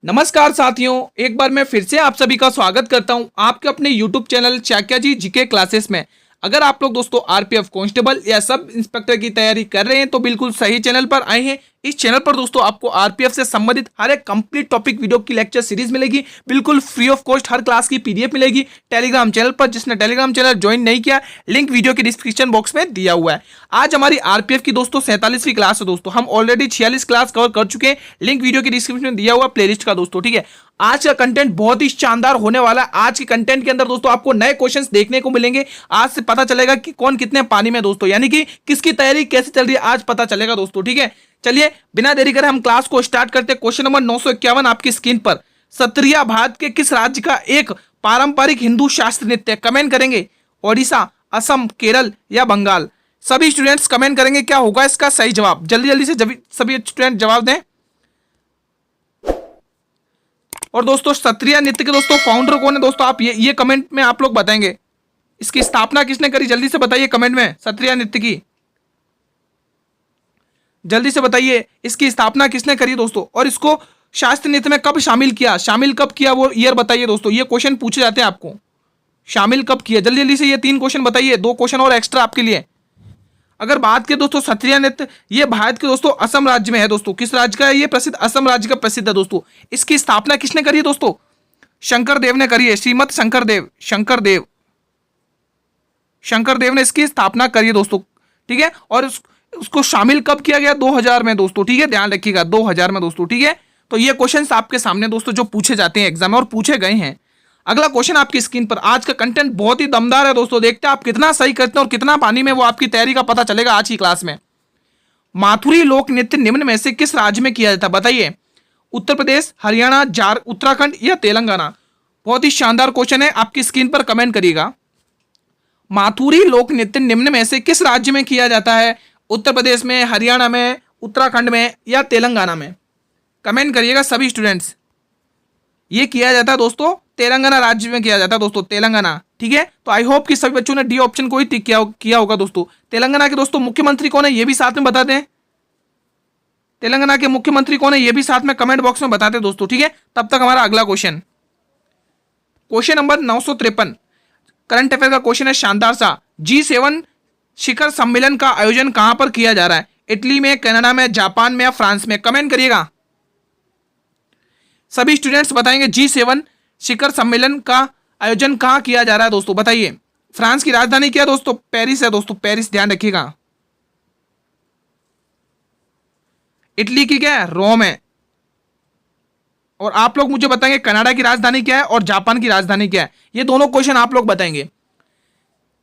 नमस्कार साथियों, एक बार मैं फिर से आप सभी का स्वागत करता हूं आपके अपने YouTube चैनल चाक्या जी जीके क्लासेस में। अगर आप लोग दोस्तों आरपीएफ कांस्टेबल या सब इंस्पेक्टर की तैयारी कर रहे हैं तो बिल्कुल सही चैनल पर आए हैं। इस चैनल पर दोस्तों आपको आरपीएफ से संबंधित हर एक कंप्लीट टॉपिक वीडियो की लेक्चर सीरीज मिलेगी, बिल्कुल free of cost her class की पीडीएफ मिलेगी टेलीग्राम चैनल पर। जिसने टेलीग्राम चैनल ज्वाइन नहीं किया, लिंक वीडियो के डिस्क्रिप्शन बॉक्स में दिया हुआ है। आज हमारी आरपीएफ की दोस्तों 47वीं क्लास है दोस्तों। हम ऑलरेडी 46 क्लास कवर कर चुके हैं, लिंक वीडियो के डिस्क्रिप्शन में दिया हुआ प्लेलिस्ट का दोस्तों। ठीक है, आज का कंटेंट बहुत ही शानदार होने वाला है। आज के कंटेंट के अंदर दोस्तों आपको नए क्वेश्चंस देखने को मिलेंगे। आज से पता चलेगा कि कौन कितने पानी में दोस्तों, यानी कि किसकी तैयारी कैसे चल रही है आज पता चलेगा दोस्तों। ठीक है, चलिए बिना देरी करे हम क्लास को स्टार्ट करते हैं। क्वेश्चन नंबर 951 आपकी स्क्रीन पर। सत्रिया भारत के किस राज्य का एक पारंपरिक हिंदू शास्त्रीय नृत्य है? कमेंट करेंगे ओडिशा, असम, केरल या बंगाल। सभी स्टूडेंट्स कमेंट करेंगे क्या होगा इसका सही जवाब। जल्दी जल्दी से सभी स्टूडेंट जवाब दें। और दोस्तों सत्रिया नृत्य के दोस्तों फाउंडर कौन है दोस्तों, आप ये कमेंट में आप लोग बताएंगे। इसकी स्थापना किसने करी, जल्दी से बताइए कमेंट में। सत्रिया नृत्य की जल्दी से बताइए, इसकी स्थापना किसने करी दोस्तों, और इसको शास्त्रीय नृत्य में कब शामिल किया, वो ईयर बताइए दोस्तों। ये क्वेश्चन पूछे जाते हैं आपको, शामिल कब किया। जल्दी जल्दी से ये 3 क्वेश्चन बताइए, 2 क्वेश्चन और एक्स्ट्रा आपके लिए। अगर बात करें दोस्तों सत्रिया नृत्य, ये भारत के दोस्तों असम राज्य में है दोस्तों। किस राज्य का है ये प्रसिद्ध? असम राज्य का प्रसिद्ध है दोस्तों। इसकी स्थापना किसने करी है दोस्तों? शंकर देव ने करी है, श्रीमद शंकर देव ने इसकी स्थापना करी है दोस्तों। ठीक है, और उसको शामिल कब किया गया? 2000 में दोस्तों। ठीक है, ध्यान रखिएगा 2000 में दोस्तों। ठीक है, तो ये क्वेश्चंस आपके सामने दोस्तों जो पूछे जाते हैं एग्जाम में और पूछे गए हैं। अगला क्वेश्चन आपकी स्क्रीन पर। आज का कंटेंट बहुत ही दमदार है दोस्तों, देखते हैं आप कितना सही करते हैं और कितना पानी में, वो आपकी तैयारी का पता चलेगा आज की क्लास में। माथुरी लोक नृत्य निम्न में से किस राज्य में किया जाता है? बताइए। उत्तर प्रदेश, हरियाणा, उत्तराखंड या तेलंगाना। बहुत ही शानदार क्वेश्चन है, आपकी स्क्रीन पर कमेंट करिएगा। माथुरी लोक नृत्य निम्न में से किस राज्य में किया जाता है? उत्तर प्रदेश में, हरियाणा में, उत्तराखंड में या तेलंगाना में। कमेंट करिएगा सभी स्टूडेंट्स। ये किया जाता है दोस्तों तेलंगाना राज्य में किया जाता है दोस्तों, तेलंगाना। ठीक है, तो आई होप कि सभी बच्चों ने डी ऑप्शन को ही टिक किया होगा दोस्तों। तेलंगाना के दोस्तों मुख्यमंत्री कौन है ये भी साथ में बता दें। तेलंगाना के मुख्यमंत्री कौन है ये भी साथ में कमेंट बॉक्स में बता दें दोस्तों। ठीक है, तब तक हमारा अगला क्वेश्चन नंबर 953 करंट अफेयर का क्वेश्चन है शानदार सा। G7 शिखर सम्मेलन का आयोजन कहां पर किया जा रहा है? इटली में, कनाडा में, जापान में या फ्रांस में। कमेंट करिएगा सभी स्टूडेंट्स बताएंगे। G7 शिखर सम्मेलन का आयोजन कहां किया जा रहा है दोस्तों, बताइए। फ्रांस की राजधानी क्या है दोस्तों? पेरिस है दोस्तों, पेरिस, ध्यान रखिएगा। इटली की क्या है? रोम है। और आप लोग मुझे बताएंगे कनाडा की राजधानी क्या है और जापान की राजधानी क्या है। ये दोनों क्वेश्चन आप लोग बताएंगे।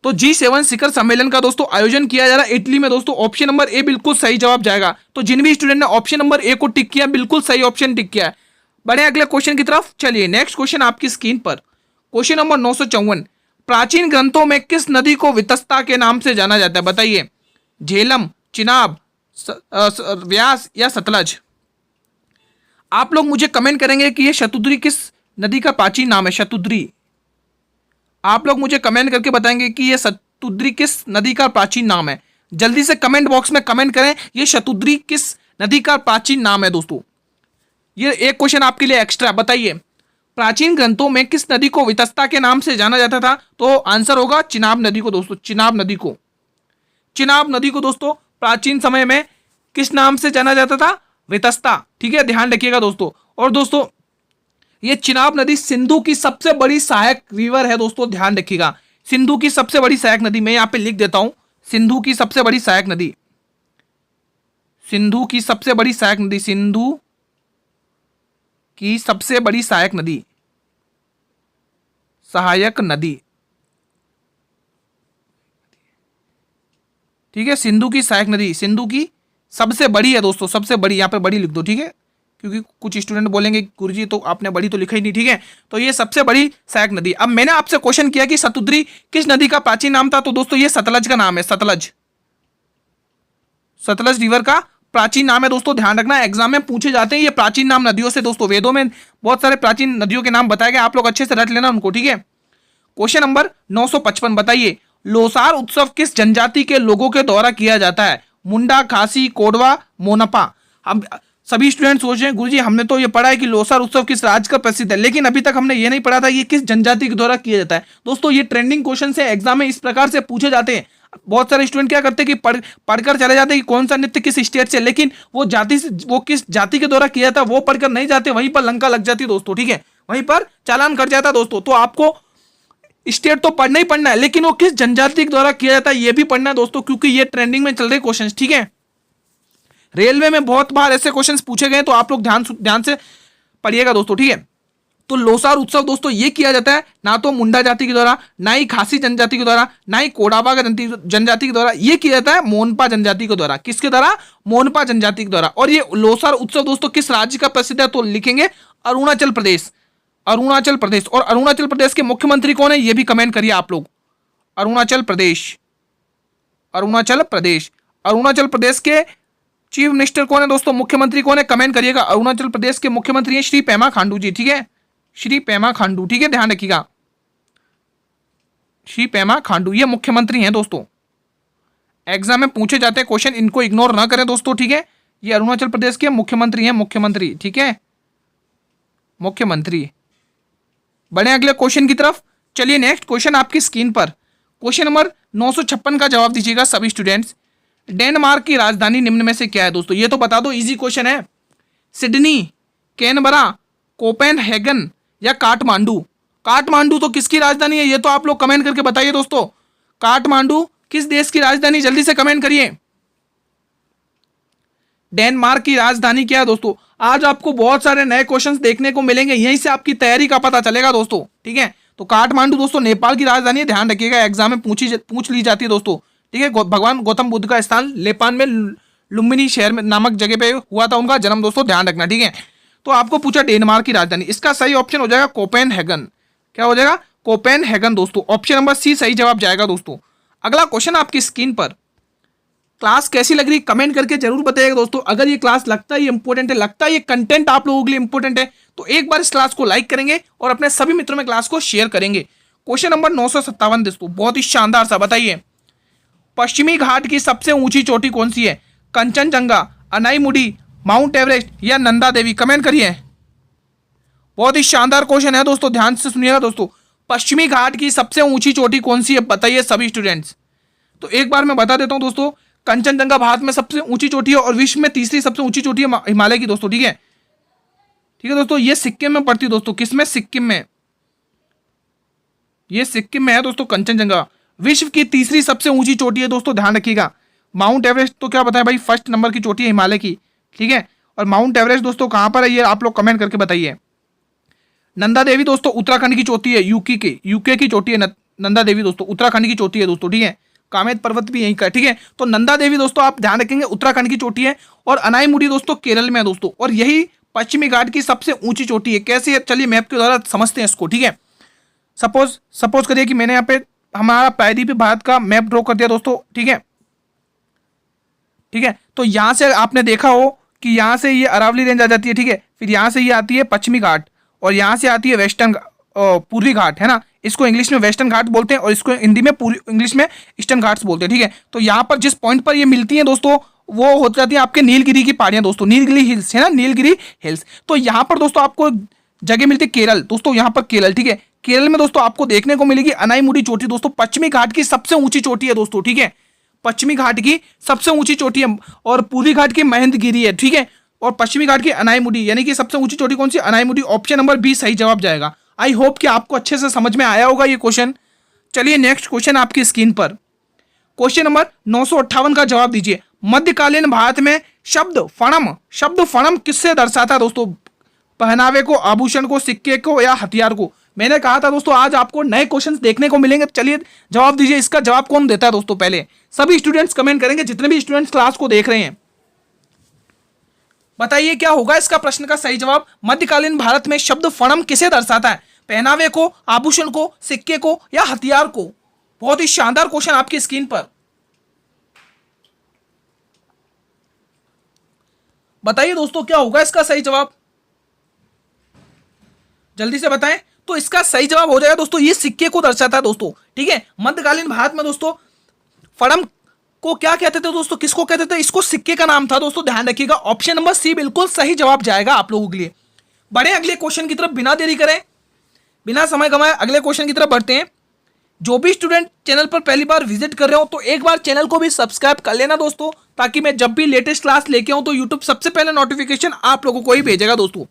तो G7 शिखर सम्मेलन का दोस्तों आयोजन किया जा रहा है इटली में दोस्तों। ऑप्शन नंबर ए बिल्कुल सही जवाब जाएगा। तो जिन भी स्टूडेंट ने ऑप्शन नंबर ए को टिक किया, बिल्कुल सही ऑप्शन टिक किया है। बढ़े अगले क्वेश्चन की तरफ। चलिए नेक्स्ट क्वेश्चन आपकी स्क्रीन पर। क्वेश्चन नंबर 954 प्राचीन ग्रंथों में किस नदी को वितस्ता के नाम से जाना जाता है? बताइए। झेलम, चिनाब, व्यास या सतलज। आप लोग मुझे कमेंट करेंगे कि ये शतुद्री किस नदी का प्राचीन नाम है। शतुद्री, आप लोग मुझे कमेंट करके बताएंगे कि ये शतुद्री किस नदी का प्राचीन नाम है। जल्दी से कमेंट बॉक्स में कमेंट करें, ये शतुद्री किस नदी का प्राचीन नाम है दोस्तों। ये एक क्वेश्चन आपके लिए एक्स्ट्रा, बताइए। प्राचीन ग्रंथों में किस नदी को वितस्ता के नाम से जाना जाता था? तो आंसर होगा चिनाब नदी को दोस्तों। चिनाब नदी को दोस्तों प्राचीन समय में किस नाम से जाना जाता था? वितस्ता। ठीक है, ध्यान रखिएगा दोस्तों। और दोस्तों ये चिनाब नदी सिंधु की सबसे बड़ी सहायक रिवर है दोस्तों, ध्यान रखिएगा। सिंधु की सबसे बड़ी सहायक नदी, मैं यहां पे लिख देता हूं। सिंधु की सबसे बड़ी सहायक नदी, सिंधु की सबसे बड़ी सहायक नदी, सिंधु की सबसे बड़ी सहायक नदी, ठीक है। सिंधु की सहायक नदी, सिंधु की सबसे बड़ी है दोस्तों, सबसे बड़ी। यहां पे बड़ी लिख दो, ठीक है, क्योंकि कुछ स्टूडेंट बोलेंगे गुरुजी तो आपने बड़ी तो लिखा ही नहीं। ठीक है, तो ये सबसे बड़ी सहायक नदी। अब मैंने आपसे क्वेश्चन किया कि शतुद्री किस नदी का प्राचीन नाम था, तो दोस्तों ये सतलज का नाम है। सतलज रिवर का प्राचीन नाम है दोस्तों, ध्यान रखना। एग्जाम में पूछे जाते हैं ये प्राचीन नाम नदियों से दोस्तों। वेदों में बहुत सारे प्राचीन नदियों के नाम बताए गए, आप लोग अच्छे से रट लेना उनको। ठीक है, क्वेश्चन नंबर 955 बताइए। लोसार उत्सव किस जनजाति के लोगों के द्वारा किया जाता है? मुंडा, खासी, कोडवा, मोनपा। अब सभी स्टूडेंट सोच रहे हैं गुरुजी हमने तो ये पढ़ा है कि लोसार उत्सव किस राज्य का प्रसिद्ध है, लेकिन अभी तक हमने ये नहीं पढ़ा था ये किस जनजाति के द्वारा किया जाता है। दोस्तों ये ट्रेंडिंग क्वेश्चन है, एग्जाम में इस प्रकार से पूछे जाते हैं। बहुत सारे स्टूडेंट क्या करते हैं कि पढ़कर चले जाते हैं कि कौन सा नृत्य किस स्टेट से, लेकिन वो जाति से, वो किस जाति के द्वारा किया जाता है वो पढ़कर नहीं जाते, वहीं पर लंका लग जाती है दोस्तों। ठीक है, वहीं पर चालान कट जाता है दोस्तों। तो आपको स्टेट तो पढ़ना ही पढ़ना है, लेकिन वो किस जनजाति के द्वारा किया जाता है ये भी पढ़ना है दोस्तों, क्योंकि ये ट्रेंडिंग में चल रहे क्वेश्चन। ठीक है, रेलवे में बहुत बार ऐसे क्वेश्चंस पूछे गए, तो आप लोग ध्यान से पढ़िएगा दोस्तों। ठीक है, तो लोसार उत्सव दोस्तों ये किया जाता है ना तो मुंडा जाति के द्वारा, ना ही खासी जनजाति के द्वारा, ना ही कोडाबा जनजाति के द्वारा, ये किया जाता है मोनपा जनजाति के द्वारा। किसके द्वारा? मोनपा जनजाति के द्वारा। और ये लोसार उत्सव दोस्तों किस राज्य का प्रसिद्ध है? तो लिखेंगे अरुणाचल प्रदेश। अरुणाचल प्रदेश। और अरुणाचल प्रदेश के मुख्यमंत्री कौन है ये भी कमेंट करिए आप लोग। अरुणाचल प्रदेश, अरुणाचल प्रदेश। अरुणाचल प्रदेश के चीफ मिनिस्टर कौन है दोस्तों? मुख्यमंत्री कौन है? कमेंट करिएगा। अरुणाचल प्रदेश के मुख्यमंत्री हैं श्री पेमा खांडू जी। ठीक है, श्री पेमा खांडू। ठीक है, ध्यान रखिएगा, श्री पेमा खांडू ये मुख्यमंत्री हैं दोस्तों। एग्जाम में पूछे जाते हैं क्वेश्चन, इनको इग्नोर ना करें दोस्तों। ठीक है, ये अरुणाचल प्रदेश के मुख्यमंत्री हैं, मुख्यमंत्री। ठीक है, मुख्यमंत्री। बढ़े अगले क्वेश्चन की तरफ। चलिए नेक्स्ट क्वेश्चन आपकी स्क्रीन पर, क्वेश्चन नंबर 956 का जवाब दीजिएगा सभी स्टूडेंट्स। डेनमार्क की राजधानी निम्न में से क्या है दोस्तों? ये तो बता दो, इजी क्वेश्चन है। सिडनी, कैनबरा, कोपेनहेगन या काठमांडू? काठमांडू तो किसकी राजधानी है ये तो आप लोग कमेंट करके बताइए दोस्तों। काठमांडू किस देश की राजधानी? जल्दी से कमेंट करिए। डेनमार्क की राजधानी क्या है दोस्तों? आज आपको बहुत सारे नए क्वेश्चंस देखने को मिलेंगे, यहीं से आपकी तैयारी का पता चलेगा दोस्तों। ठीक है, तो काठमांडू दोस्तों नेपाल की राजधानी है, ध्यान रखिएगा, एग्जाम में पूछ ली जाती है दोस्तों। ठीक है, भगवान गौतम बुद्ध का स्थान नेपाल में लुम्बिनी शहर में नामक जगह पे हुआ था उनका जन्म दोस्तों, ध्यान रखना। ठीक है, तो आपको पूछा डेनमार्क की राजधानी, इसका सही ऑप्शन हो जाएगा कोपेनहेगन। क्या हो जाएगा? कोपेनहेगन दोस्तों। ऑप्शन नंबर सी सही जवाब जाएगा दोस्तों। अगला क्वेश्चन आपकी स्क्रीन पर, क्लास कैसी लग रही कमेंट करके जरूर बताइएगा दोस्तों। अगर ये क्लास लगता है ये इंपॉर्टेंट है, लगता है ये कंटेंट आप लोगों के लिए इंपॉर्टेंट है, तो एक बार इस क्लास को लाइक करेंगे और अपने सभी मित्रों में क्लास को शेयर करेंगे। क्वेश्चन नंबर 957 दोस्तों, बहुत ही शानदार सा, बताइए पश्चिमी घाट की सबसे ऊंची चोटी कौन सी है? कंचनजंगा, अनाईमुडी, माउंट एवरेस्ट या नंदा देवी? कमेंट करिए। बहुत ही शानदार क्वेश्चन है दोस्तों, ध्यान से सुनिएगा दोस्तों। पश्चिमी घाट की सबसे ऊंची चोटी कौन सी है बताइए सभी स्टूडेंट्स। तो एक बार मैं बता देता हूं दोस्तों, कंचनजंगा भारत में सबसे ऊंची चोटी है और विश्व में तीसरी सबसे ऊंची चोटी है हिमालय की दोस्तों। ठीक है, ठीक है दोस्तों, ये सिक्किम में पड़ती है दोस्तों। किसमें? सिक्किम में, ये सिक्किम में है दोस्तों कंचनजंगा। विश्व की तीसरी सबसे ऊंची चोटी है दोस्तों, ध्यान रखिएगा। माउंट एवरेस्ट तो क्या बताया भाई, फर्स्ट नंबर की चोटी है हिमालय की। ठीक है, और माउंट एवरेस्ट दोस्तों कहां पर है ये आप लोग कमेंट करके बताइए। नंदा देवी दोस्तों उत्तराखंड की चोटी है, यूके की चोटी है नंदा देवी दोस्तों, उत्तराखंड की चोटी है दोस्तों। ठीक है, कामेत पर्वत भी यहीं का। ठीक है, तो नंदा देवी दोस्तों आप ध्यान रखेंगे उत्तराखंड की चोटी है, और अनाईमुडी दोस्तों केरल में है दोस्तों, और यही पश्चिमी घाट की सबसे ऊंची चोटी है। कैसे है चलिए मैप के द्वारा समझते हैं इसको। ठीक है, सपोज करिए कि मैंने यहाँ पे हमारा प्रायद्वीप भारत का मैप ड्रॉ कर दिया दोस्तों। ठीक है, ठीक है, तो यहां से आपने देखा हो कि यहां से ये अरावली रेंज आ जाती है। ठीक है, फिर यहां से ये आती है पश्चिमी घाट, और यहां से आती है वेस्टर्न पूर्वी घाट, है ना। इसको इंग्लिश में वेस्टर्न घाट बोलते हैं और इसको हिंदी में इंग्लिश में ईस्टर्न घाट्स बोलते हैं। ठीक है, तो यहाँ पर जिस पॉइंट पर ये मिलती हैं दोस्तों वो हो जाती है आपके नीलगिरी की पहाड़ियां दोस्तों, नीलगिरी हिल्स, है ना, नीलगिरी हिल्स। तो यहाँ पर दोस्तों आपको जगह मिलती है केरल दोस्तों, यहाँ पर केरल। ठीक है, केरल में दोस्तों आपको देखने को मिलेगी अनाईमुडी चोटी दोस्तों, पश्चिमी घाट की सबसे ऊंची चोटी है दोस्तों। ठीक है, पश्चिमी घाट की सबसे ऊंची चोटी है, और पूर्वी घाट की महेंद्रगिरी है। ठीक है, और पश्चिमी घाट की अनाईमुडी, यानी कि सबसे ऊंची चोटी कौन सी? अनाईमुडी। ऑप्शन नंबर बी सही जवाब जाएगा। आई होप कि आपको अच्छे से समझ में आया होगा ये क्वेश्चन। चलिए नेक्स्ट क्वेश्चन आपकी स्क्रीन पर, क्वेश्चन नंबर 958 का जवाब दीजिए। मध्यकालीन भारत में शब्द फणम किससे दर्शाता दोस्तों? पहनावे को, आभूषण को, सिक्के को या हथियार को? मैंने कहा था दोस्तों आज आपको नए क्वेश्चंस देखने को मिलेंगे। चलिए जवाब दीजिए, इसका जवाब कौन देता है दोस्तों? पहले सभी स्टूडेंट्स कमेंट करेंगे, जितने भी स्टूडेंट्स क्लास को देख रहे हैं बताइए क्या होगा इसका प्रश्न का सही जवाब। मध्यकालीन भारत में शब्द फणम किसे दर्शाता है? पहनावे को, आभूषण को, सिक्के को या हथियार को? बहुत ही शानदार क्वेश्चन आपकी स्क्रीन पर, बताइए दोस्तों क्या होगा इसका सही जवाब, जल्दी से बताएं। तो इसका सही जवाब हो जाएगा दोस्तों ये सिक्के को दर्शाता है दोस्तों। ठीक है, मध्यकालीन भारत में दोस्तों फणम को क्या कहते थे दोस्तों, किसको कहते थे, इसको सिक्के का नाम था दोस्तों, ध्यान रखिएगा। ऑप्शन नंबर सी बिल्कुल सही जवाब जाएगा आप लोगों के लिए। बढ़े अगले क्वेश्चन की तरफ, बिना देरी करें, बिना समय गंवाए अगले क्वेश्चन की तरफ बढ़ते हैं। जो भी स्टूडेंट चैनल पर पहली बार विजिट कर रहे हो तो एक बार चैनल को भी सब्सक्राइब कर लेना दोस्तों, ताकि मैं जब भी लेटेस्ट क्लास लेके आऊं तो यूट्यूब सबसे पहले नोटिफिकेशन आप लोगों को ही भेजेगा दोस्तों।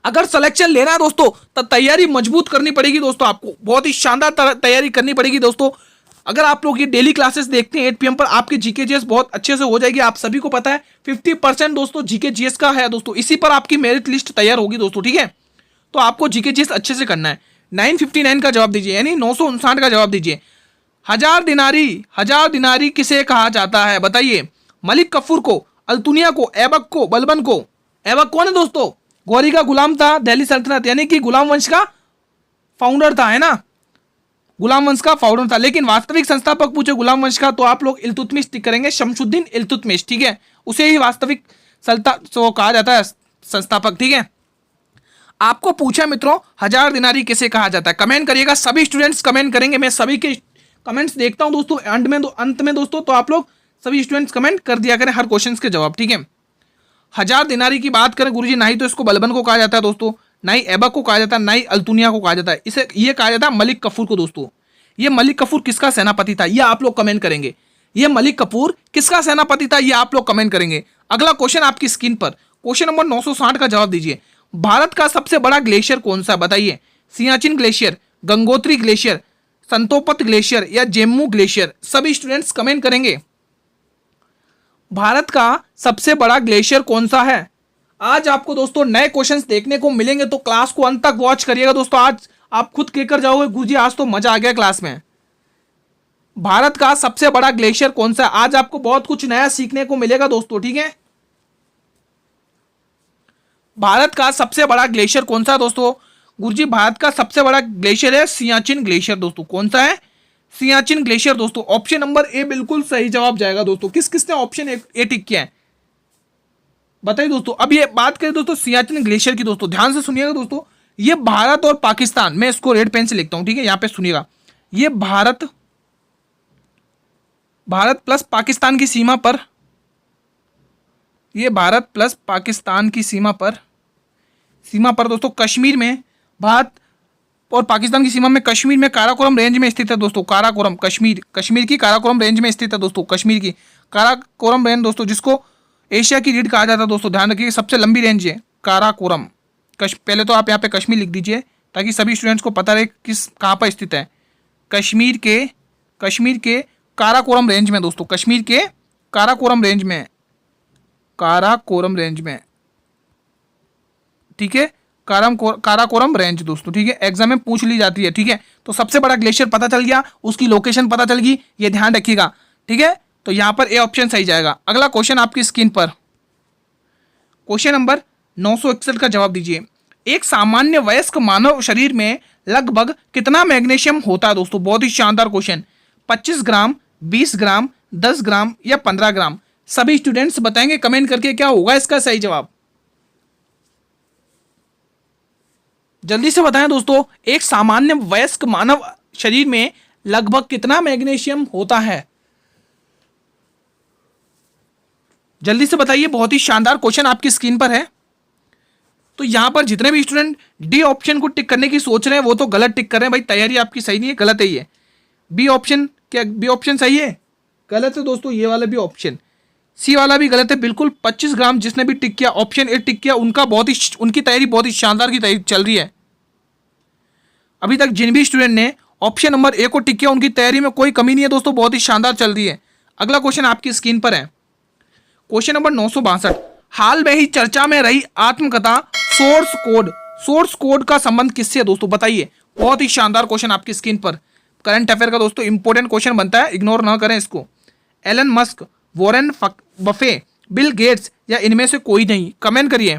अगर सिलेक्शन लेना है दोस्तों तो तैयारी मजबूत करनी पड़ेगी दोस्तों, आपको बहुत ही शानदार तैयारी करनी पड़ेगी दोस्तों। अगर आप लोग ये डेली क्लासेस देखते हैं 8 PM पर, आपकी जीके जीएस बहुत अच्छे से हो जाएगी। आप सभी को पता है 50% दोस्तों जीके जीएस का है दोस्तों, इसी पर आपकी मेरिट लिस्ट तैयार होगी दोस्तों, ठीक है। तो आपको जीके जीएस अच्छे से करना है। 959 का जवाब दीजिए, यानी 959 का जवाब दीजिए। हजार दिनारी किसे कहा जाता है बताइए। मलिक कफूर को, अल्तुनिया को, ऐबक को, बलबन को। ऐबक कौन है दोस्तों, गौरी का गुलाम था, दिल्ली सल्तनत यानी कि गुलाम वंश का फाउंडर था, है ना, गुलाम वंश का फाउंडर था। लेकिन वास्तविक संस्थापक पूछे गुलाम वंश का तो आप लोग इल्तुतमिश टिक करेंगे, शमशुद्दीन इल्तुतमिश, ठीक है, उसे ही वास्तविक कहा जाता है संस्थापक, ठीक है। आपको पूछा मित्रों हजार दिनारी किसे कहा जाता है, कमेंट करिएगा, सभी स्टूडेंट्स कमेंट करेंगे, मैं सभी के कमेंट्स देखता हूं दोस्तों अंत में दोस्तों, तो आप लोग सभी स्टूडेंट्स कमेंट कर दिया करें हर क्वेश्चन के जवाब, ठीक है। हजार दिनारी की बात करें गुरुजी, ना ही तो इसको बलबन को कहा जाता है दोस्तों, ना ही ऐबक को कहा जाता है, ना ही अल्तुनिया को कहा जाता है, इसे ये कहा जाता है मलिक कफूर को दोस्तों। ये मलिक कफूर किसका सेनापति था, ये आप लोग कमेंट करेंगे। ये मलिक कफूर किसका सेनापति था, ये आप लोग कमेंट करेंगे। अगला क्वेश्चन आपकी स्क्रीन पर, क्वेश्चन नंबर 960 का जवाब दीजिए। भारत का सबसे बड़ा ग्लेशियर कौन सा बताइए। Siachen glacier, Gangotri glacier, Satopanth glacier या जेम्मू ग्लेशियर। सभी स्टूडेंट्स कमेंट करेंगे। भारत का सबसे बड़ा ग्लेशियर कौन सा है। आज आपको दोस्तों नए क्वेश्चंस देखने को मिलेंगे, तो क्लास को अंत तक वॉच करिएगा दोस्तों। आज आप खुद कहकर जाओगे गुरुजी आज तो मजा आ गया क्लास में। भारत का सबसे बड़ा ग्लेशियर कौन सा है, आज आपको बहुत कुछ नया सीखने को मिलेगा दोस्तों, ठीक है। भारत का सबसे बड़ा ग्लेशियर कौन सा है दोस्तों, गुरुजी भारत का सबसे बड़ा ग्लेशियर है सियाचिन ग्लेशियर दोस्तों। कौन सा है, सियाचिन ग्लेशियर दोस्तों। ऑप्शन नंबर ए बिल्कुल सही जवाब जाएगा दोस्तों। किस किसने ऑप्शन ए टिक किया है बताइए दोस्तों। अब ये बात करें दोस्तों सियाचिन ग्लेशियर की दोस्तों, ध्यान से सुनिएगा दोस्तों। ये भारत और पाकिस्तान, मैं इसको रेड पेन से लिखता हूं, ठीक है, यहां पे सुनिएगा। ये भारत प्लस पाकिस्तान की सीमा पर, ये भारत प्लस पाकिस्तान की सीमा पर दोस्तों कश्मीर में, भारत और पाकिस्तान की सीमा में कश्मीर में काराकोरम रेंज में स्थित है दोस्तों। काराकोरम कश्मीर की काराकोरम रेंज में स्थित है दोस्तों, कश्मीर की काराकोरम रेंज दोस्तों, जिसको एशिया की रीढ़ कहा जाता है दोस्तों। ध्यान रखिए सबसे लंबी रेंज है काराकोरम। पहले तो आप यहाँ पे कश्मीर लिख दीजिए ताकि सभी स्टूडेंट्स को पता रहे कहाँ पर स्थित है। कश्मीर के काराकोरम रेंज में दोस्तों, कश्मीर के काराकोरम रेंज में, ठीक है, काराकोरम रेंज दोस्तों, ठीक है, एग्जाम में पूछ ली जाती है, ठीक है। तो सबसे बड़ा ग्लेशियर पता चल गया, उसकी लोकेशन पता चल गई, ये ध्यान रखिएगा, ठीक है। तो यहां पर ए ऑप्शन सही जाएगा। अगला क्वेश्चन आपकी स्क्रीन पर, क्वेश्चन नंबर 961 का जवाब दीजिए। एक सामान्य वयस्क मानव शरीर में लगभग कितना मैग्नीशियम होता है दोस्तों। बहुत ही शानदार क्वेश्चन। 25 ग्राम, 20 ग्राम, 10 ग्राम या 15 ग्राम। सभी स्टूडेंट्स बताएंगे कमेंट करके क्या होगा इसका सही जवाब। जल्दी से बताएं दोस्तों, एक सामान्य वयस्क मानव शरीर में लगभग कितना मैग्नीशियम होता है, जल्दी से बताइए। बहुत ही शानदार क्वेश्चन आपकी स्क्रीन पर है। तो यहां पर जितने भी स्टूडेंट डी ऑप्शन को टिक करने की सोच रहे हैं वो तो गलत टिक कर रहे हैं भाई, तैयारी आपकी सही नहीं है, गलत है ये। बी ऑप्शन, क्या बी ऑप्शन सही है, गलत है दोस्तों, ये वाला भी ऑप्शन, सी वाला भी गलत है बिल्कुल। 25 ग्राम जिसने भी टिक किया, ऑप्शन ए टिक किया, उनकी तैयारी बहुत ही शानदार की तैयारी चल रही है। अभी तक जिन भी स्टूडेंट ने ऑप्शन नंबर ए को टिक किया उनकी तैयारी में कोई कमी नहीं है दोस्तों, बहुत ही शानदार चल रही है। अगला क्वेश्चन आपकी स्क्रीन पर है, क्वेश्चन नंबर 962। हाल में ही चर्चा में रही आत्मकथा सोर्स कोड का संबंध किससे है दोस्तों बताइए। बहुत ही शानदार क्वेश्चन आपकी स्क्रीन पर, करंट अफेयर का दोस्तों इंपॉर्टेंट क्वेश्चन बनता है, इग्नोर ना करें इसको। Elon Musk, Warren Buffett, Bill Gates या इनमें से कोई नहीं। कमेंट करिए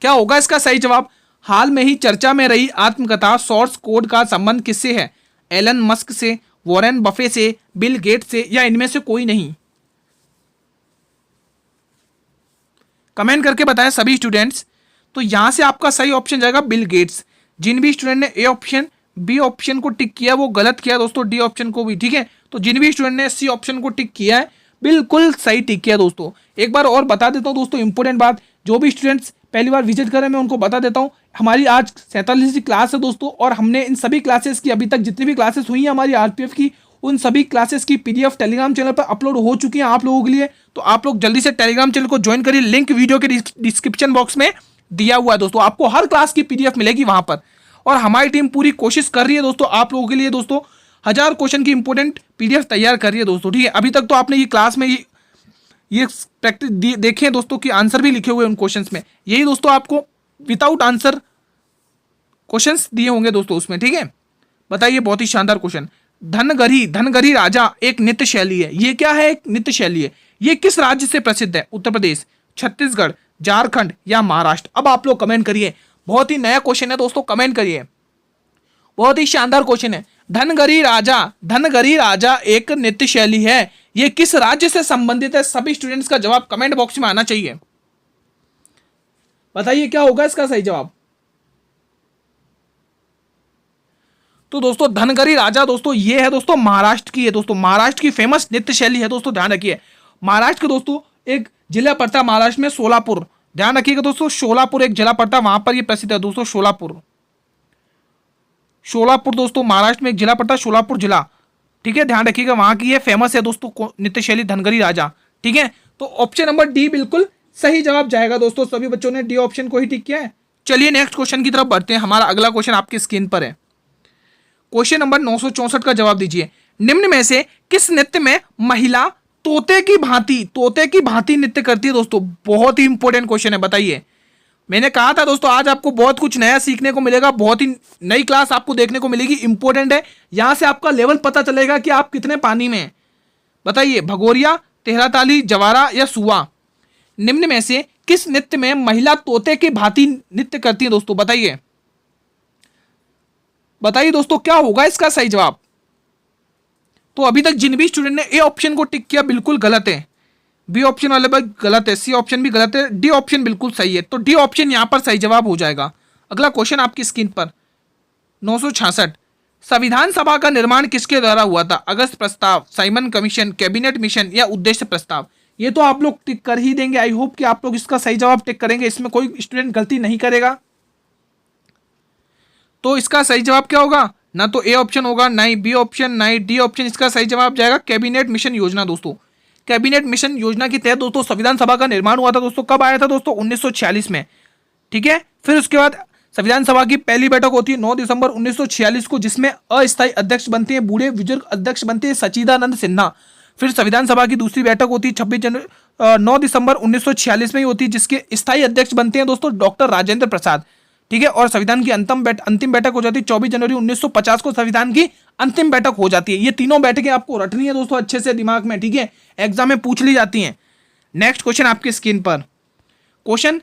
क्या होगा इसका सही जवाब। हाल में ही चर्चा में रही आत्मकथा सोर्स कोड का संबंध किससे है। एलन मस्क से, वॉरेन बफे से, बिल गेट्स से या इनमें से कोई नहीं। कमेंट करके बताएं सभी स्टूडेंट्स। तो यहां से आपका सही ऑप्शन जाएगा बिल गेट्स। जिन भी स्टूडेंट ने ए ऑप्शन, बी ऑप्शन को टिक किया वो गलत किया दोस्तों, डी ऑप्शन को भी, ठीक है। तो जिन भी स्टूडेंट ने सी ऑप्शन को टिक किया है बिल्कुल सही टिक किया दोस्तों। एक बार और बता देता हूँ दोस्तों इंपॉर्टेंट बात, जो भी स्टूडेंट्स पहली बार विजिट करें मैं उनको बता देता हूँ, हमारी आज 47वीं क्लास है दोस्तों, और हमने इन सभी क्लासेस की अभी तक जितनी भी क्लासेस हुई हैं हमारी आरपीएफ की, उन सभी क्लासेस की पीडीएफ टेलीग्राम चैनल पर अपलोड हो चुकी है आप लोगों के लिए। तो आप लोग जल्दी से टेलीग्राम चैनल को ज्वाइन करिए, लिंक वीडियो के डिस्क्रिप्शन बॉक्स में दिया हुआ है दोस्तों, आपको हर क्लास की पीडीएफ मिलेगी वहां पर। और हमारी टीम पूरी कोशिश कर रही है दोस्तों आप लोगों के लिए दोस्तों 1000 क्वेश्चन की इंपॉर्टेंट पीडीएफ तैयार कर रही है दोस्तों, ठीक है। अभी तक तो आपने ये क्लास में ये प्रैक्टिस देखे हैं दोस्तों कि आंसर भी लिखे हुए उन क्वेश्चंस में, यही दोस्तों आपको विदाउट आंसर क्वेश्चंस दिए होंगे दोस्तों उसमें, ठीक है। बताइए, बहुत ही शानदार क्वेश्चन। धनगरी राजा एक नृत्य शैली है, ये क्या है? एक नृत्य शैली है। ये किस राज्य से प्रसिद्ध है? उत्तर प्रदेश, छत्तीसगढ़, झारखंड या महाराष्ट्र? अब आप लोग कमेंट करिए, बहुत ही नया क्वेश्चन है दोस्तों, कमेंट करिए, बहुत ही शानदार क्वेश्चन है। धनगरी राजा एक नृत्य शैली है, ये किस राज्य से संबंधित है? सभी स्टूडेंट्स का जवाब कमेंट बॉक्स में आना चाहिए। बताइए क्या होगा इसका सही जवाब। तो दोस्तों धनगरी राजा दोस्तों ये है दोस्तों महाराष्ट्र की है दोस्तों, महाराष्ट्र की फेमस नृत्य शैली है दोस्तों, ध्यान रखिए। महाराष्ट्र के दोस्तों एक जिला पड़ता है महाराष्ट्र में सोलापुर, ध्यान रखिएगा दोस्तों, सोलापुर एक जिला पड़ता है, वहां पर ये प्रसिद्ध है दोस्तों, सोलापुर दोस्तों महाराष्ट्र में एक जिला पड़ता है, सोलापुर जिला, ठीक है, ध्यान रखिएगा, वहां की ये फेमस है दोस्तों नृत्य शैली धनगरी राजा, ठीक है। तो ऑप्शन नंबर डी बिल्कुल सही जवाब जाएगा दोस्तों, सभी बच्चों ने डी ऑप्शन को ही टिक किया है। चलिए नेक्स्ट क्वेश्चन की तरफ बढ़ते हैं, हमारा अगला क्वेश्चन आपकी स्क्रीन पर है। क्वेश्चन नंबर 964 का जवाब दीजिए। निम्न में से किस नृत्य में महिला तोते की भांति नृत्य करती है? दोस्तों बहुत ही इंपॉर्टेंट क्वेश्चन है, बताइए। मैंने कहा था दोस्तों आज आपको बहुत कुछ नया सीखने को मिलेगा, बहुत ही नई क्लास आपको देखने को मिलेगी, इंपॉर्टेंट है, यहां से आपका लेवल पता चलेगा कि आप कितने पानी में हैं। बताइए, भगोरिया, तेहराताली, जवारा या सुआ? निम्न में से किस नृत्य में महिला तोते की भांति नृत्य करती है? दोस्तों बताइए दोस्तों क्या होगा इसका सही जवाब। तो अभी तक जिन भी स्टूडेंट ने ए ऑप्शन को टिक किया बिल्कुल गलत है, बी ऑप्शन वाले बात गलत है, सी ऑप्शन भी गलत है, डी ऑप्शन बिल्कुल सही है, तो डी ऑप्शन यहां पर सही जवाब हो जाएगा। अगला क्वेश्चन आपकी स्क्रीन पर 966। संविधान सभा का निर्माण किसके द्वारा हुआ था? अगस्त प्रस्ताव, साइमन कमीशन, कैबिनेट मिशन या उद्देश्य प्रस्ताव? ये तो आप लोग टिक कर ही देंगे, आई होप कि आप लोग इसका सही जवाब टिक करेंगे, इसमें कोई स्टूडेंट गलती नहीं करेगा। तो इसका सही जवाब क्या होगा? ना तो ए ऑप्शन होगा, ना ही बी ऑप्शन, ना ही डी ऑप्शन, इसका सही जवाब जाएगा कैबिनेट मिशन योजना दोस्तों। कैबिनेट मिशन योजना के तहत दोस्तों संविधान सभा का निर्माण हुआ था दोस्तों, कब आया था दोस्तों? 1946 में, ठीक है। फिर उसके बाद संविधान सभा की पहली बैठक होती है 9 दिसंबर 1946 को, जिसमें अस्थायी अध्यक्ष बनते हैं बूढ़े बुजुर्ग अध्यक्ष बनते हैं सच्चिदानंद सिन्हा। फिर संविधान सभा की दूसरी बैठक होती है 9 दिसंबर 1946 में ही होती है, जिसके स्थायी अध्यक्ष बनते हैं दोस्तों डॉक्टर राजेंद्र प्रसाद, ठीक है। और संविधान की अंतिम बैठक हो जाती है 24 जनवरी 1950 को, संविधान की अंतिम बैठक हो जाती है। ये तीनों बैठकें आपको रटनी है दोस्तों अच्छे से दिमाग में, ठीक है, एग्जाम में पूछ ली जाती हैं। नेक्स्ट क्वेश्चन आपकी स्क्रीन पर, क्वेश्चन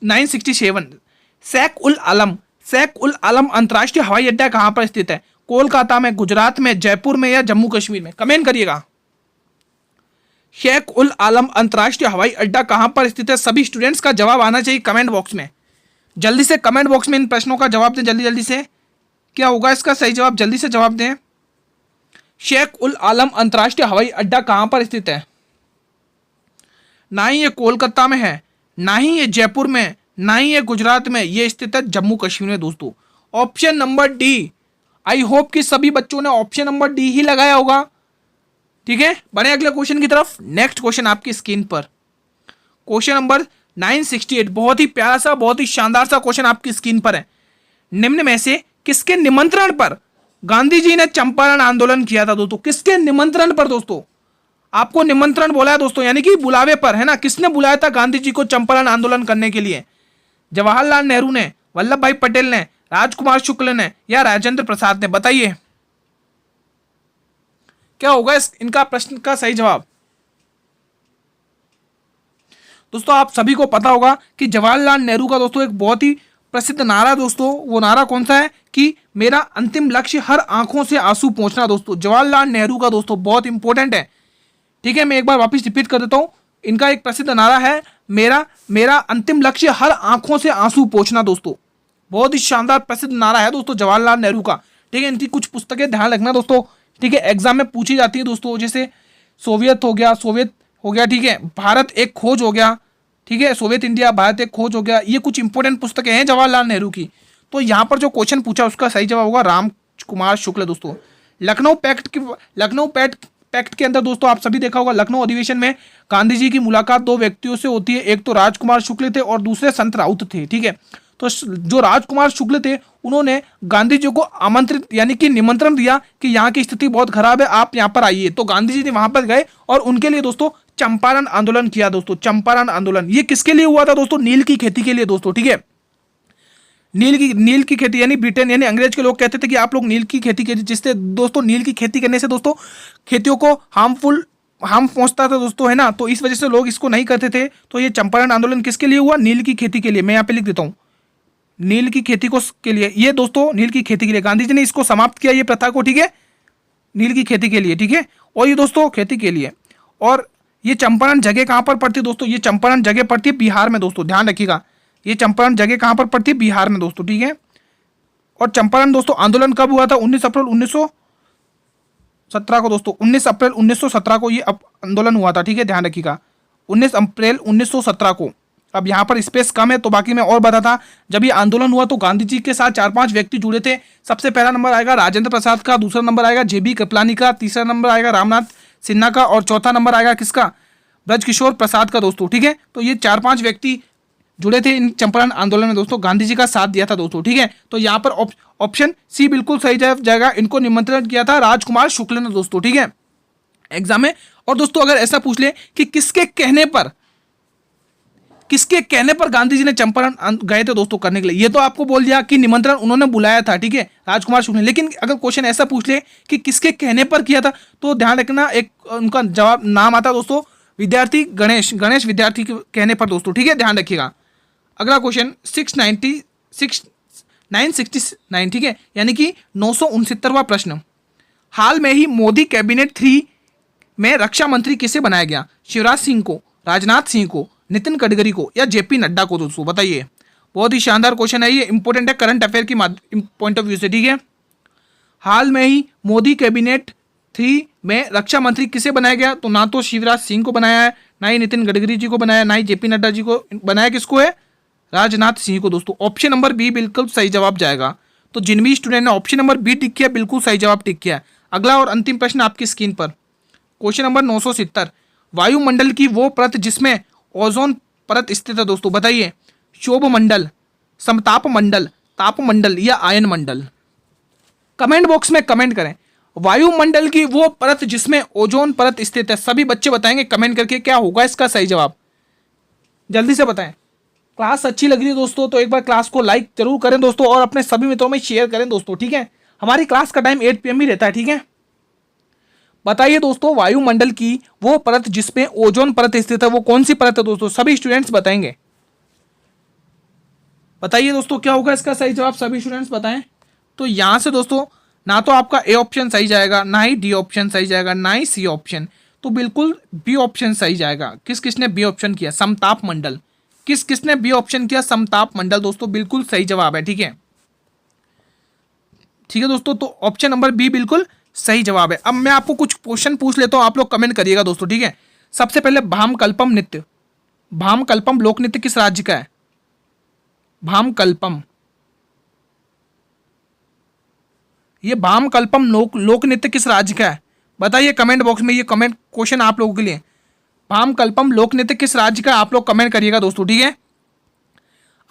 967। शेख उल आलम अंतरराष्ट्रीय हवाई अड्डा कहां पर स्थित है? कोलकाता में, गुजरात में, जयपुर में या जम्मू कश्मीर में? कमेंट करिएगा। शेख उल आलम अंतरराष्ट्रीय हवाई अड्डा कहां पर स्थित है? सभी स्टूडेंट्स का जवाब आना चाहिए कमेंट बॉक्स में, जल्दी से कमेंट बॉक्स में इन प्रश्नों का जवाब दें, जल्दी से। क्या होगा इसका सही जवाब? जल्दी से जवाब दें। शेख उल आलम अंतरराष्ट्रीय हवाई अड्डा कहां पर स्थित है? ना ही ये कोलकाता में है, ना ही ये जयपुर में, ना ही ये गुजरात में, ये स्थित है जम्मू कश्मीर में दोस्तों। Option number D, I hope कि सभी बच्चों ने ऑप्शन नंबर डी ही लगाया होगा, ठीक है। बढ़े अगले क्वेश्चन की तरफ। नेक्स्ट क्वेश्चन आपकी स्क्रीन पर, क्वेश्चन नंबर 968। बहुत ही प्यारा सा, बहुत ही शानदार सा क्वेश्चन आपकी स्क्रीन पर है। निम्न में से किसके निमंत्रण पर गांधी जी ने चंपारण आंदोलन किया था? दोस्तों किसके निमंत्रण पर? दोस्तों आपको निमंत्रण बोला है दोस्तों, यानी कि बुलावे पर, है ना। किसने बुलाया था गांधी जी को चंपारण आंदोलन करने के लिए? जवाहरलाल नेहरू ने, वल्लभ भाई पटेल ने, राजकुमार शुक्ल ने या राजेंद्र प्रसाद ने? बताइए क्या होगा इनका प्रश्न का सही जवाब। दोस्तों आप सभी को पता होगा कि जवाहरलाल नेहरू का दोस्तों एक बहुत ही प्रसिद्ध नारा दोस्तों, वो नारा कौन सा है कि मेरा अंतिम लक्ष्य हर आंखों से आंसू पहुंचना। दोस्तों जवाहरलाल नेहरू का दोस्तों बहुत इंपॉर्टेंट है, ठीक है। मैं एक बार वापस रिपीट कर देता हूं, इनका एक प्रसिद्ध नारा है मेरा अंतिम लक्ष्य हर आंखों से आंसू पहुंचना। दोस्तों बहुत ही शानदार प्रसिद्ध नारा है दोस्तों जवाहरलाल नेहरू का, ठीक है। इनकी कुछ पुस्तकें ध्यान रखना दोस्तों, ठीक है, एग्जाम में पूछी जाती है दोस्तों। जैसे सोवियत हो गया, ठीक है, भारत एक खोज हो गया, ठीक है, सोवियत इंडिया भारत एक खोज हो गया। ये कुछ इंपॉर्टेंट पुस्तकें हैं जवाहरलाल नेहरू की। तो यहाँ पर जो क्वेश्चन पूछा उसका सही जवाब होगा राम कुमार शुक्ल दोस्तों। लखनऊ पैक्ट के अंदर दोस्तों आप सभी देखा होगा, लखनऊ अधिवेशन में गांधी जी की मुलाकात दो व्यक्तियों से होती है, एक तो राजकुमार शुक्ल थे और दूसरे संत राउत थे, ठीक है। तो जो राजकुमार शुक्ल थे उन्होंने गांधी जी को आमंत्रित यानी कि निमंत्रण दिया कि यहाँ की स्थिति बहुत खराब है, आप यहाँ पर आइए। तो गांधी जी ने वहां पर गए और उनके लिए दोस्तों चंपारण आंदोलन किया दोस्तों। चंपारण आंदोलन ये किसके लिए हुआ था दोस्तों? नील की खेती के लिए दोस्तों, ठीक है। नील की खेती यानी ब्रिटेन यानी अंग्रेज के लोग कहते थे कि आप लोग नील की खेती कीजिए, जिससे दोस्तों नील की खेती करने से दोस्तों खेतियों को हार्म पहुंचता था दोस्तों, है ना। तो इस वजह से लोग इसको नहीं करते थे। तो ये चंपारण आंदोलन किसके लिए हुआ? नील की खेती के लिए। मैं यहाँ पे लिख देता हूँ नील की खेती को के लिए, ये दोस्तों नील की खेती के लिए गांधी जी ने इसको समाप्त किया ये प्रथा को, ठीक है, नील की खेती के लिए, ठीक है। और ये दोस्तों खेती के लिए। और ये चंपारण जगह कहाँ पर पड़ती है दोस्तों? ये चंपारण जगह पड़ती है बिहार में दोस्तों, ध्यान रखिएगा। ये चंपारण जगह कहाँ पर पड़ती है? बिहार में दोस्तों, ठीक है। और चंपारण दोस्तों आंदोलन कब हुआ था? 19 अप्रैल 1917 को दोस्तों, 19 अप्रैल 1917 को ये आंदोलन हुआ था, ठीक है, ध्यान रखिएगा, 19 अप्रैल 1917 को। अब यहाँ पर स्पेस कम है तो बाकी मैं और बताता। जब ये आंदोलन हुआ तो गांधी जी के साथ 4-5 व्यक्ति जुड़े थे। सबसे पहला नंबर आएगा राजेंद्र प्रसाद का, दूसरा नंबर आएगा जेबी कृपलानी का, तीसरा नंबर आएगा रामनाथ सिन्हा का और चौथा नंबर आएगा किसका? ब्रजकिशोर प्रसाद का दोस्तों, ठीक है। तो ये 4-5 व्यक्ति जुड़े थे इन चंपारण आंदोलन में दोस्तों, गांधी जी का साथ दिया था दोस्तों, ठीक है। तो यहाँ पर ऑप्शन सी बिल्कुल सही जाएगा। इनको निमंत्रण किया था राजकुमार शुक्ल ने दोस्तों, ठीक है, एग्जाम में। और दोस्तों अगर ऐसा पूछ ले कि किसके कहने पर गांधी जी ने चंपारण गए थे दोस्तों करने के लिए, ये तो आपको बोल दिया कि निमंत्रण उन्होंने बुलाया था, ठीक है, राजकुमार शुक्ल ने। लेकिन अगर क्वेश्चन ऐसा पूछ ले कि किसके कहने पर किया था, तो ध्यान रखना एक उनका जवाब नाम आता दोस्तों, विद्यार्थी गणेश विद्यार्थी के कहने पर दोस्तों, ठीक है, ध्यान रखिएगा। अगला क्वेश्चन 969, ठीक है, यानी कि 969वां प्रश्न। हाल में ही मोदी कैबिनेट 3 में रक्षा मंत्री किसे बनाया गया? शिवराज सिंह को, राजनाथ सिंह को, नितिन गडकरी को या जेपी नड्डा को दोस्तों? बताइए। बहुत ही शानदार क्वेश्चन है, ये इंपॉर्टेंट है करंट अफेयर की पॉइंट ऑफ व्यू से, ठीक है। हाल में ही मोदी कैबिनेट 3 में रक्षा मंत्री किसे बनाया गया? तो ना तो शिवराज सिंह को बनाया है, ना ही नितिन गडकरी जी को बनाया, ना ही जेपी नड्डा जी को बनाया। किसको है? राजनाथ सिंह को दोस्तों। ऑप्शन नंबर बी बिल्कुल सही जवाब जाएगा। तो जिन भी स्टूडेंट ने ऑप्शन नंबर बी टिक किया बिल्कुल सही जवाब टिक किया। अगला और अंतिम प्रश्न आपकी स्क्रीन पर, क्वेश्चन नंबर 970। वायुमंडल की वो परत जिसमें ओजोन परत स्थित है दोस्तों? बताइए। शोभ मंडल, समताप मंडल, ताप मंडल या आयन मंडल? कमेंट बॉक्स में कमेंट करें। वायुमंडल की वो परत जिसमें ओजोन परत स्थित है। सभी बच्चे बताएंगे कमेंट करके क्या होगा इसका सही जवाब, जल्दी से बताएं। क्लास अच्छी लग रही है दोस्तों तो एक बार क्लास को लाइक जरूर करें दोस्तों और अपने सभी मित्रों में शेयर करें दोस्तों, ठीक है। हमारी क्लास का टाइम 8 PM ही रहता है, ठीक है। बताइए दोस्तों, वायुमंडल की वो परत जिसमें ओजोन परत स्थित है वो कौन सी परत है दोस्तों? सभी स्टूडेंट्स बताएंगे। बताइए दोस्तों क्या होगा इसका सही जवाब, सभी स्टूडेंट्स बताएं। तो यहां से दोस्तों ना तो आपका ए ऑप्शन सही जाएगा, ना ही डी ऑप्शन सही जाएगा, ना ही सी ऑप्शन, तो बिल्कुल बी ऑप्शन सही जाएगा। किसने बी ऑप्शन किया? समताप मंडल। किसने बी ऑप्शन किया? समताप मंडल दोस्तों, बिल्कुल सही जवाब है, ठीक है। ठीक है दोस्तों, तो ऑप्शन नंबर बी बिल्कुल सही जवाब है। अब मैं आपको कुछ क्वेश्चन पूछ लेता हूं, आप लोग कमेंट करिएगा दोस्तों, ठीक है। सबसे पहले भामकल्पम नृत्य, भामकल्पम लोक नृत्य किस राज्य का है? भामकल्पम, ये भामकल्पम लोक नृत्य किस राज्य का है? बताइए कमेंट बॉक्स में, ये कमेंट क्वेश्चन आप लोगों के लिए। भामकल्पम लोक नृत्य किस राज्य का? आप लोग कमेंट करिएगा दोस्तों, ठीक है।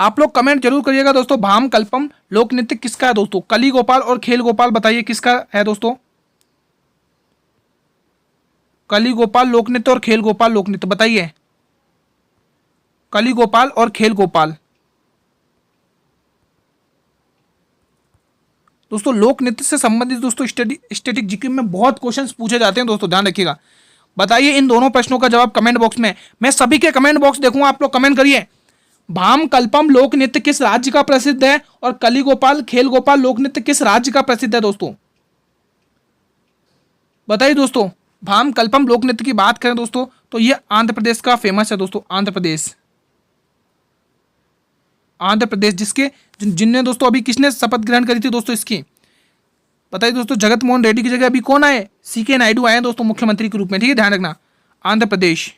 आप लोग कमेंट जरूर करिएगा दोस्तों। भामकल्पम लोक नृत्य किसका है दोस्तों? कली गोपाल और खेल गोपाल, बताइए किसका है दोस्तों? कली गोपाल लोक नृत्य और खेल गोपाल लोक नृत्य, बताइए। कली गोपाल और खेल गोपाल दोस्तों, लोक नृत्य से संबंधित दोस्तों स्टैटिक जीके में बहुत क्वेश्चंस पूछे जाते हैं दोस्तों, ध्यान रखिएगा। बताइए इन दोनों प्रश्नों का जवाब कमेंट बॉक्स में, मैं सभी के कमेंट बॉक्स देखूंगा, आप लोग कमेंट करिए। भामकल्पम लोक नृत्य किस राज्य का प्रसिद्ध है और कली गोपाल खेल गोपाल लोक नृत्य किस राज्य का प्रसिद्ध है दोस्तों? बताइए दोस्तों। भामकल्पम लोक नृत्य की बात करें दोस्तों तो ये आंध्र प्रदेश का फेमस है दोस्तों, आंध्र प्रदेश जिसके जिनने दोस्तों अभी किसने शपथ ग्रहण करी थी दोस्तों इसकी? बताइए दोस्तों, जगत मोहन रेड्डी की जगह अभी कौन आए? सीके नायडू आए हैं दोस्तों मुख्यमंत्री के रूप में, ठीक है, ध्यान रखना। आंध्र प्रदेश,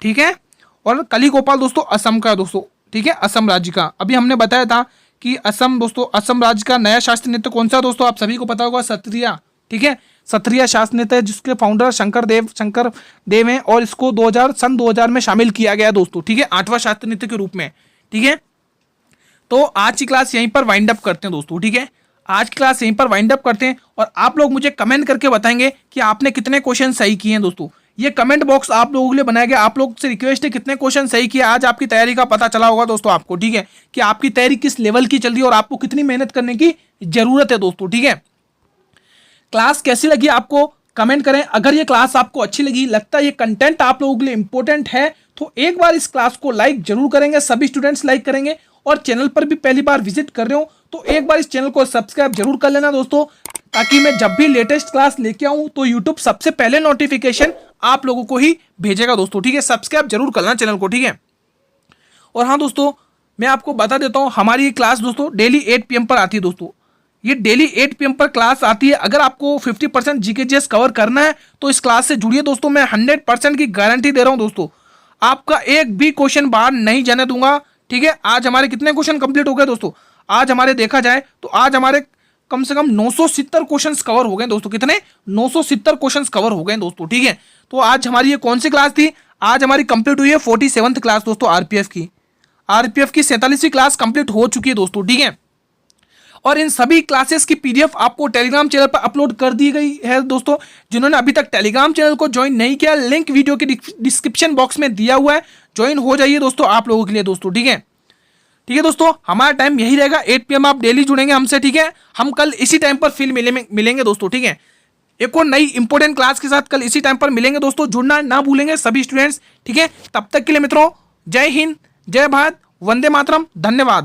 ठीक है। और कली गोपाल दोस्तों असम का दोस्तों, ठीक है, असम राज्य का। अभी हमने बताया था कि असम दोस्तों, असम राज्य का नया शास्त्रीय नृत्य कौन सा दोस्तों? आप सभी को पता होगा, सत्रिया, ठीक है। सत्रिया शास्त्रीय नृत्य है जिसके फाउंडर शंकर देव हैं और इसको सन 2000 में शामिल किया गया दोस्तों, ठीक है, 8वां शास्त्रीय नृत्य के रूप में, ठीक है। तो आज की क्लास यहीं पर वाइंड अप करते हैं दोस्तों, ठीक है। आज की क्लास यहीं पर वाइंड अप करते हैं और आप लोग मुझे कमेंट करके बताएंगे कि आपने कितने क्वेश्चन सही किए हैं दोस्तों। ये कमेंट बॉक्स आप लोगों के लिए बनाया गया, आप लोग से रिक्वेस्ट है कितने क्वेश्चन सही किए। आज आपकी तैयारी का पता चला होगा दोस्तों आपको, ठीक है, कि आपकी तैयारी किस लेवल की चल रही है और आपको कितनी मेहनत करने की जरूरत है दोस्तों, ठीक है। क्लास कैसी लगी आपको कमेंट करें। अगर ये क्लास आपको अच्छी लगी, लगता है ये कंटेंट आप लोगों के लिए इंपॉर्टेंट है, तो एक बार इस क्लास को लाइक जरूर करेंगे, सभी स्टूडेंट्स लाइक करेंगे। और चैनल पर भी पहली बार विजिट कर रहे हो तो एक बार इस चैनल को सब्सक्राइब जरूर कर लेना दोस्तों, ताकि मैं जब भी लेटेस्ट क्लास लेके आऊं तो यूट्यूब सबसे पहले नोटिफिकेशन आप लोगों को ही भेजेगा दोस्तों, ठीक है। सब्सक्राइब जरूर कर लेना चैनल को, ठीक है। और हाँ दोस्तों, मैं आपको बता देता हूं, हमारी ये क्लास दोस्तों डेली 8 PM पर आती है दोस्तों। ये डेली 8 PM पर क्लास आती है। अगर आपको 50% जीके जीएस कवर करना है तो इस क्लास से जुड़िए दोस्तों। मैं 100% की गारंटी दे रहा हूं दोस्तों, आपका एक भी क्वेश्चन बाहर नहीं जाने दूंगा, ठीक है। आज हमारे कितने क्वेश्चन कंप्लीट हो गए दोस्तों? आज हमारे देखा जाए तो आज हमारे कम से कम 970 क्वेश्चंस कवर हो गए दोस्तों। कितने? 970 क्वेश्चंस कवर हो गए दोस्तों, ठीक है। तो आज हमारी ये कौन सी क्लास थी? आज हमारी कंप्लीट हुई है 47th क्लास दोस्तों, आरपीएफ की। आरपीएफ की 47वीं क्लास कंप्लीट हो चुकी है दोस्तों, ठीक है। और इन सभी क्लासेस की पीडीएफ आपको टेलीग्राम चैनल पर अपलोड कर दी गई है दोस्तों। जिन्होंने अभी तक टेलीग्राम चैनल को ज्वाइन नहीं किया, लिंक वीडियो के डिस्क्रिप्शन बॉक्स में दिया हुआ है, ज्वाइन हो जाइए दोस्तों आप लोगों के लिए दोस्तों, ठीक है। ठीक है दोस्तों, हमारा टाइम यही रहेगा, 8 PM आप डेली जुड़ेंगे हमसे, ठीक है। हम कल इसी टाइम पर फिर मिलेंगे दोस्तों, ठीक है। एक और नई इंपॉर्टेंट क्लास के साथ कल इसी टाइम पर मिलेंगे दोस्तों। जुड़ना ना भूलेंगे सभी स्टूडेंट्स, ठीक है। तब तक के लिए मित्रों, जय हिंद, जय भारत, वंदे मातरम, धन्यवाद।